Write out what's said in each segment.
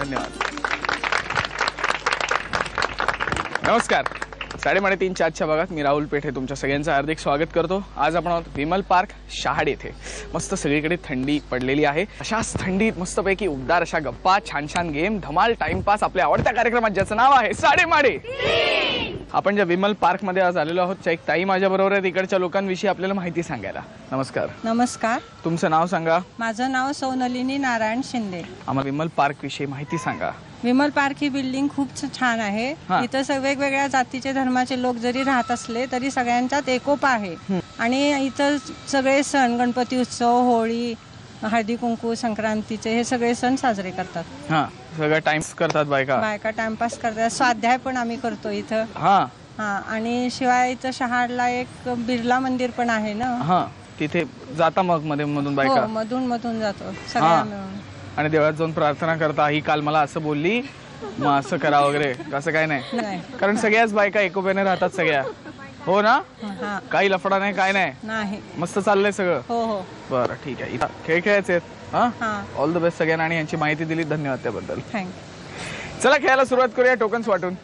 धन्यवाद. नमस्कार. 3:30च्या आजच्या भागात मी राहुल पेठे तुमच्या सगळ्यांचं हार्दिक स्वागत करतो. आज आपण आहोत विमल पार्क शहाड येथे. मस्त सगळीकडे थंडी पडलेली आहे. अशाच थंडीत मस्तपैकी उबदार अशा गप्पा, छान छान गेम, धमाल टाइमपास आपल्या आवडत्या कार्यक्रमात ज्याचं नाव आहे साडेमाडे. आपण ज्या विमल पार्क मध्ये आज आलेलो आहोत एक ताई माझ्या बरोबर आहेत इकडच्या लोकांविषयी आपल्याला माहिती सांगायला. नमस्कार. नमस्कार. तुमचं नाव सांगा. माझं नाव सौनलिनी नारायण शिंदे. आम्हाला विमल पार्क विषयी माहिती सांगा. विमल पार्क ही बिल्डिंग खूप छान आहे. इथं वेगवेगळ्या जातीचे धर्माचे लोक जरी राहत असले तरी सगळ्यांच्यात एकोपा आहे. आणि इथं सगळे सण, गणपती उत्सव, होळी, हळदी कुंकू, संक्रांतीचे हे सगळे सण साजरे करतात. सगळं टाइम्स करतात बायका टाइमपास करतात. स्वाध्याय पण आम्ही करतो इथं. आणि शिवाय इथं शहाडला एक बिर्ला मंदिर पण आहे ना. तिथे जाता मग मध्ये मधून बायका. मधून जातो सगळ्या मिळून. आणि देवळात जाऊन प्रार्थना करता. ही काल मला असं बोलली, मग असं करा वगैरे असं काय नाही. कारण सगळ्याच बायका एकोप्याने राहतात सगळ्या. हो ना. काही लफडा नाही, काय नाही. मस्त चाललंय सगळं. हो. बरं ठीक आहे. खेळ खेळायचे. ऑल द बेस्ट सगळ्यांना. आणि यांची माहिती दिली धन्यवाद त्याबद्दल. चला खेळायला सुरुवात करूया. टोकन्स वाटून.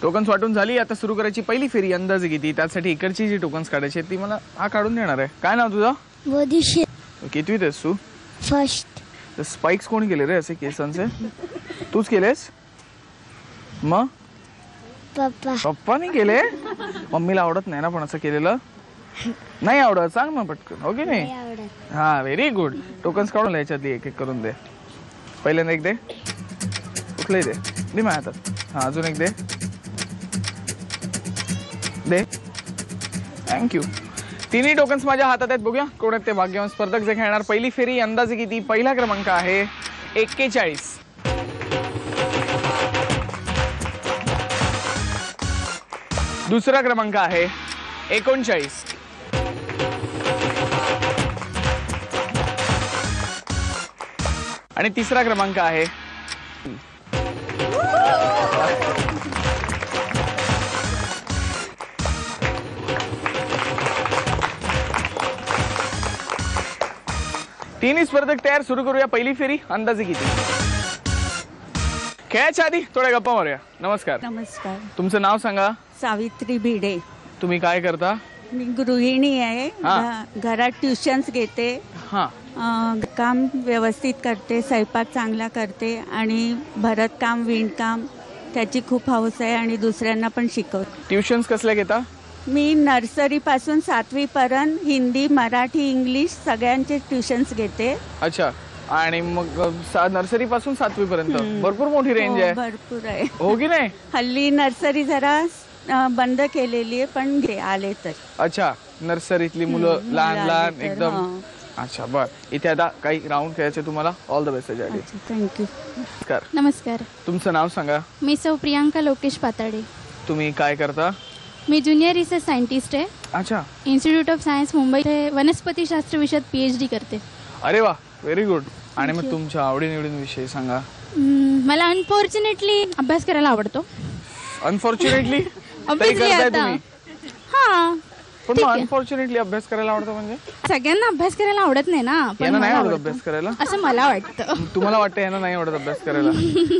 टोकन्स वाटून झाली. आता सुरू करायची पहिली फेरी अंदाजे किती. त्यासाठी इकडची जी टोकन्स काढायची ती मला काढून देणार आहे. काय नाव तुझं? कितवीत आहेस तू? फर्स्ट. स्पाइक्स कोण केले रे असे केसांचे? तूच केलेस? मग पप्पानी केले? मम्मीला आवडत नाही ना पण असं केलेलं? नाही आवडत. सांग मग पटकन. हो की नाही? Very good. टोकन्स काढून याच्यातली एक एक करून दे. पहिल्यांदा एक दे. कुठलंही दे माझ्या हातात. अजून एक दे. थँक्यू. तिन्ही टोकन्स माझ्या हातात आहेत. बघूया कोण आहेत ते भाग्यवान स्पर्धक जे खेळणार. पहिली फेरी अंदाजे किती. पहिला क्रमांक आहे 41. दुसरा क्रमांक आहे 39. आणि तिसरा क्रमांक आहे तिन्ही स्पर्धक तयार. सुरू करूया पहिली फेरी अंदाजे किती. खेळायच्या आधी थोड्या गप्पा मारूया. नमस्कार. नमस्कार. तुमचं नाव सांगा. सावित्री भिडे. तुम्ही काय करता? मी गृहिणी आहे. घरात ट्युशन्स घेते. काम व्यवस्थित करते. स्वयंपाक चांगला करते. आणि भरतकाम, विणकाम त्याची खूप हौस आहे. आणि दुसऱ्यांना पण शिकवते. ट्युशन्स कसल्या घेता? मी नर्सरी पासून 7वी पर्यंत हिंदी, मराठी, इंग्लिश सगळ्यांचे ट्युशन्स घेते. अच्छा. आणि मग नर्सरी पासून 7वी पर्यंत भरपूर मोठी रेंज आहे. भरपूर आहे. हो की नाही? हल्ली नर्सरी जरा बंद केलेली आहे पण आले तर. अच्छा. नर्सरीतली मुलं लहान एकदम. अच्छा बर. इथे आता काही राऊंड खेळायचे तुम्हाला. All the best. थँक्यू. नमस्कार. तुमचं नाव सांगा. मी सौ प्रियांका लोकेश पाताडे. तुम्ही काय करता? मी ज्युनियर रिसर्च सायंटिस्ट आहे. अच्छा. इन्स्टिट्यूट ऑफ सायन्स मुंबई वनस्पती शास्त्र विषयात PhD करते. अरे वा, व्हेरी गुड. आणि मग तुमच्या आवडीनिवडींविषयी सांगा. मला अनफॉर्च्युनेटली अभ्यास करायला आवडतो. अनफॉर्च्युनेटली? पण अनफॉर्च्युनेटली अभ्यास करायला आवडतो म्हणजे? सगळ्यांना अभ्यास करायला आवडत नाही ना. यांना नाही आवडत अभ्यास करायला असं मला वाटतं. तुम्हाला वाटतं यांना नाही आवडत अभ्यास करायला?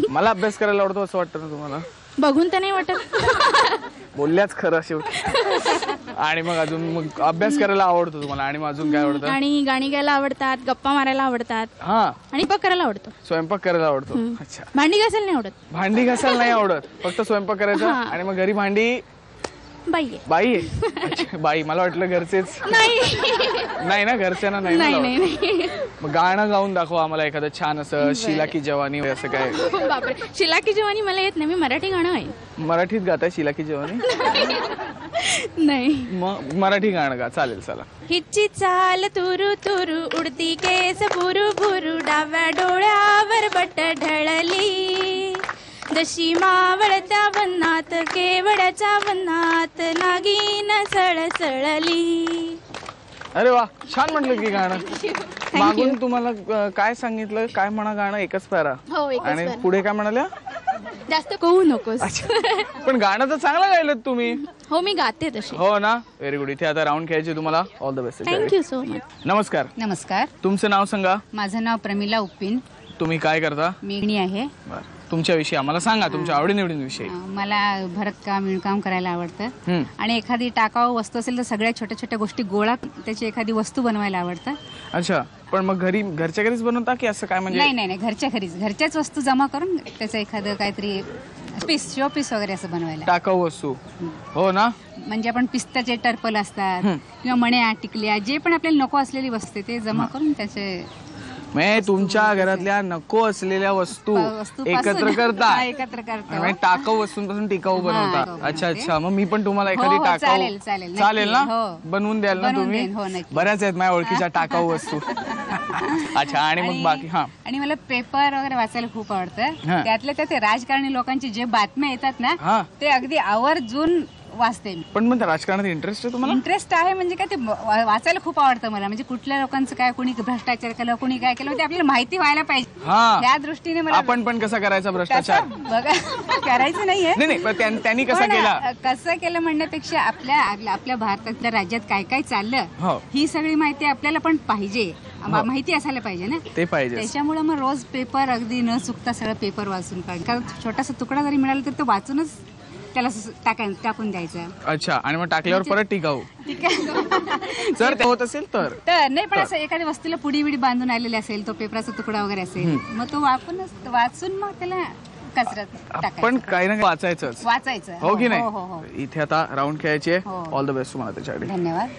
मला अभ्यास करायला आवडतो असं वाटतं ना तुम्हाला? बघून तर नाही वाटत. बोलल्याच खरं शेवटी. आणि मग अजून मग अभ्यास करायला आवडतो तुम्हाला. आणि मग अजून काय आवडतं? आणि गाणी गायला आवडतात, गप्पा मारायला आवडतात. आणि स्वयंपाक करायला आवडतो. स्वयंपाक करायला आवडतो. अच्छा. भांडी घासायला नाही आवडत. भांडी घासायला नाही आवडत, फक्त स्वयंपाक करायचा. आणि मग घरी भांडी बाई आहे. बाई मला वाटलं घरचेच. नाही ना, घरच्यांना नाही. मग गाणं गाऊन दाखवा आम्हाला एखादं छान असं. शीला की जवानी असं काय? बापरे, शीला की जवानी मला येत नाही. मी मराठी गाणं आहे. मराठीत गाताय शीला की जवानी? नाही. मग मराठी गाणं गा. चालेल. चला. हिची चाल तुरु तुरु, उडती केस बुरु बुरु, डाव्या डोळ्यावर बट ढळली, जशी मावळत्या वनात केवड्याच्या वनात नागिन सळसळली. अरे वा, छान म्हटलं की गाणं. मागून तुम्हाला काय सांगितलं? काय म्हणा गाणं? एकच पॅरा. हो, एकच आणि पॅरा. पुढे काय म्हणाल्या? जास्त कळू नकोस. पण गाणं तर चांगलं गायलं तुम्ही. हो मी गाते तशी. हो ना, व्हेरी गुड. इथे आता राऊंड खेळायचे तुम्हाला. All the best. Thank you so much. नमस्कार. नमस्कार, तुमचं नाव सांगा. माझं नाव प्रमिला उप्पिन. तुम्ही काय करता? मी आहे. बरं. तुमच्याविषयी आम्हाला सांगा, तुमच्या आवडीनिवडींविषयी. मला भरतकाम विणकाम करायला आवडतं हम्म. आणि एखादी टाकाऊ वस्तू असेल तर सगळ्या छोट्या छोट्या गोष्टी गोळा त्याची एखादी वस्तू बनवायला आवडतं. अच्छा, पण मग घरच्या घरीच बनवता की असं काय म्हणजे? नाही नाही नाही, घरच्या घरीच घरच्याच वस्तू जमा करून त्याचं एखादं काहीतरी पीस शो पीस वगैरे असं बनवायला. टाकाऊ वस्तू. हो ना. म्हणजे आपण पिस्ताचे टर्पल असतात किंवा मण्या टिकल्या जे पण आपल्याला नको असलेली वस्तू ते जमा करून त्याचे म्हणजे तुमच्या घरातल्या नको असलेल्या वस्तू एकत्र करता. एकत्र करतो. म्हणजे टाकाऊ वस्तूंपासून टिकाऊ बनवता. टिकाऊ अच्छा बनवते. अच्छा, मग मी पण तुम्हाला हो, एखादी हो, टाकाऊ चालेल, चालेल, नक्की. चालेल ना? हो. बनवून द्याल ना बनवून तुम्ही? देईन, हो, नक्की. बऱ्याच आहेत माझ्या ओळखीच्या टाकाऊ वस्तू. अच्छा, आणि मग बाकी? हा. आणि मला पेपर वगैरे वाचायला खूप आवडतं. हा. त्यातल्या त्यात ते राजकारणी लोकांची जे बातम्या येतात ना हा. ते अगदी आवर्जून वाचते मी. पण मग राजकारणात इंटरेस्ट आहे तुम्हाला? इंटरेस्ट आहे म्हणजे काय ते वाचायला खूप आवडतं मला. म्हणजे कुठल्या लोकांचं काय, कोणी भ्रष्टाचार केलं, कोणी काय केलं ते आपल्याला माहिती व्हायला पाहिजे. हा. त्या दृष्टीने मला आपण पण कसा करायचा भ्रष्टाचार? तसं बघा करायचं नाहीये. नाही नाही, पण त्यांनी कसा पण, केला? कसं केलं म्हणण्यापेक्षा आपल्या भारतातल्या राज्यात काय काय हो. चाललं ही सगळी माहिती आपल्याला पण पाहिजे. माहिती असायला पाहिजे ना. ते पाहिजे. त्याच्यामुळे मग रोज पेपर अगदी न चुकता सगळं पेपर वाचून काढ. कारण छोटासा तुकडा जरी मिळाला तर तो वाचूनच त्याला टाकून द्यायचा. अच्छा, आणि मग टाकल्यावर परत टिकाऊ ठीक आहे. जर ते होत असेल तर नाही पण असं एखाद्या वस्तूला पुडी बिडी बांधून आलेली असेल, तो पेपराचा तुकडा वगैरे असेल, मग तो वाचून मग त्याला कचऱ्यात पण टाकायचं, काही ना काही वाचायचंच. वाचायचं. हो की हो, नाही? हो. इथे आता राऊंड खेळायचे. हो. ऑल द बेस्ट तुम्हाला त्याच्याकडे. धन्यवाद.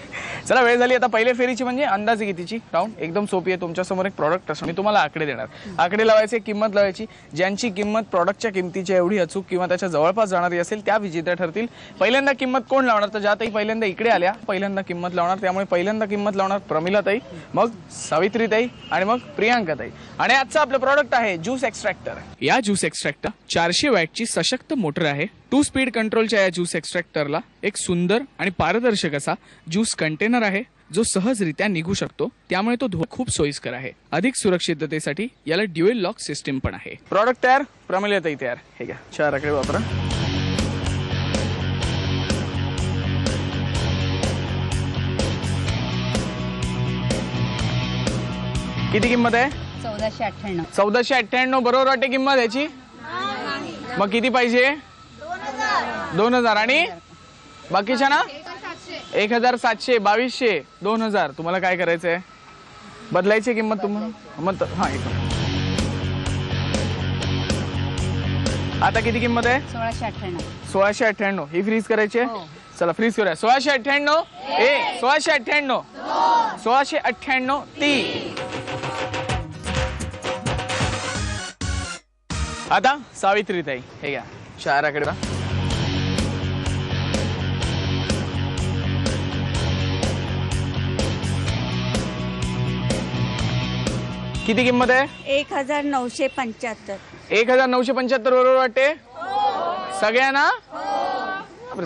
चला, वेळ झाली आता पहिल्या फेरीची. म्हणजे अंदाजे कितीची राऊंड एकदम सोपी आहे. तुमच्या समोर एक प्रॉडक्ट असं मी तुम्हाला आकडे देणार. आकडे लावायचे, किंमत लावायची. ज्यांची किंमत प्रॉडक्टच्या किमतीच्या एवढी अचूक किंवा त्याच्या जवळपास जाणारी असेल त्या विजेत्या ठरतील. पहिल्यांदा किंमत कोण लावणार? तर ज्या ताई पहिल्यांदा इकडे आल्या पहिल्यांदा किंमत लावणार. त्यामुळे पहिल्यांदा किंमत लावणार प्रमिला ताई, मग सावित्री ताई आणि मग प्रियांका ताई. आणि आजचं आपलं प्रॉडक्ट आहे ज्यूस एक्स्ट्रॅक्टर. या ज्यूस एक्स्ट्रॅक्टर 400 वॅटची सशक्त मोटर आहे. 2 स्पीड कंट्रोलच्या या ज्यूस एक्स्ट्रॅक्टरला एक सुंदर आणि पारदर्शक असा ज्यूस कंटेनर आहे जो सहजरित्या निघू शकतो. त्यामुळे तो धुवा खूप सोयीस्कर आहे. अधिक सुरक्षिततेसाठी याला ड्युएल लॉक सिस्टीम पण आहे. प्रॉडक्ट तयार, प्रमिला ताई तयार. हे घ्या, 4 आकडे वापरा. किती किंमत आहे? 1498. 1498 बरोबर वाटते किंमत याची? मग किती पाहिजे? 2000. आणि बाकीच्या ना 1700, 2200, 2000. तुम्हाला काय करायचंय? बदलायची किंमत तुम्हाला? मग हा, एक आता किती किंमत आहे? 1698. 1698. ही फ्रीज करायची आहे? हो. चला फ्रीज करूया. 1698 1698 1698 ती. आता सावित्री ताई, हे घ्या 4 आकडे. किती किंमत आहे? 1975. 1975 बरोबर वाटते सगळ्यांना?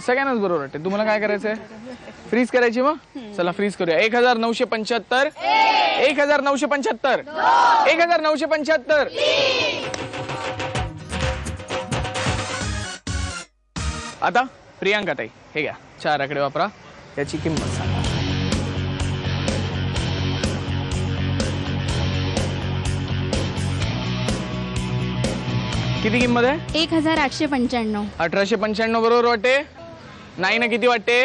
सगळ्यांनाच बरोबर वाटते. तुम्हाला काय करायचंय? फ्रीज करायची. मग चला फ्रीज करूया. 1975 1975 1975. आता प्रियांका ताई, हे घ्या 4 आकडे वापरा. याची किंमत सांगा. किती किंमत आहे? 1895. 1895 बरोबर वाटते? नाही ना, किती वाटते?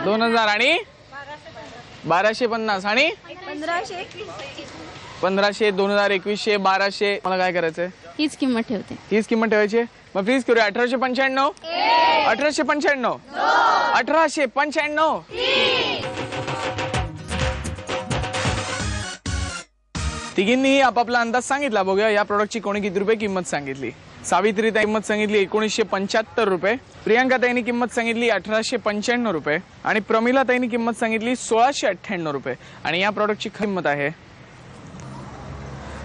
2000 आणि 1250 आणि 1500, 2000, 2100, 1200. मला काय करायचंय? हीच किंमत ठेवते. हीच किंमत ठेवायची. मग फ्रीज करूया. 1895 1895 1895. तिघींनीही आपापला अंदाज सांगितला. बघूया या प्रोडक्टची कोणी किती रुपये किंमत सांगितली. सावित्री ताई किंमत सांगितली 1975 रुपये, प्रियांका ताईंनी किंमत सांगितली 1895 रुपये आणि प्रमिला ताईंनी किंमत सांगितली 1698 रुपये. आणि या प्रोडक्टची किंमत आहे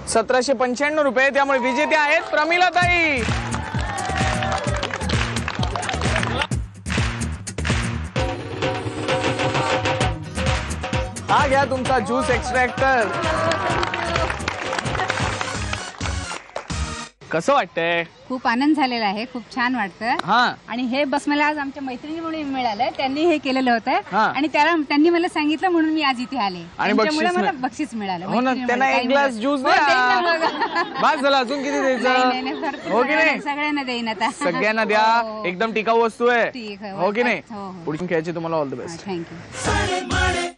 1795 रुपये. त्यामुळे विजेते आहेत प्रमिला ताई. हा घ्या तुमचा ज्यूस एक्स्ट्रॅक्टर. कसं वाटतंय? खूप आनंद झालेला आहे, खूप छान वाटतं. हा आणि हे बस मला आज आमच्या मैत्रिणीमुळे मिळालं, त्यांनी हे केलेलं होतं हा. आणि त्यांनी मला सांगितलं म्हणून मी आज इथे आले. आणि त्यांच्यामुळे बक्षीस मला बक्षीस मिळालं. हो ना, त्यांना एक ग्लास ज्यूस हो, देईन ना मग. बस झालं, अजून किती नाही, द्यायचं? भरपूर हो की नाही? सगळ्यांना देईन आता. सगळ्यांना द्या, हो. एकदम टिकाऊ वस्तू आहे. ठीक आहे. हो की नाही? हो, हो. पुढची खेळायची तुम्हाला ऑल द बेस्ट. थँक्यू.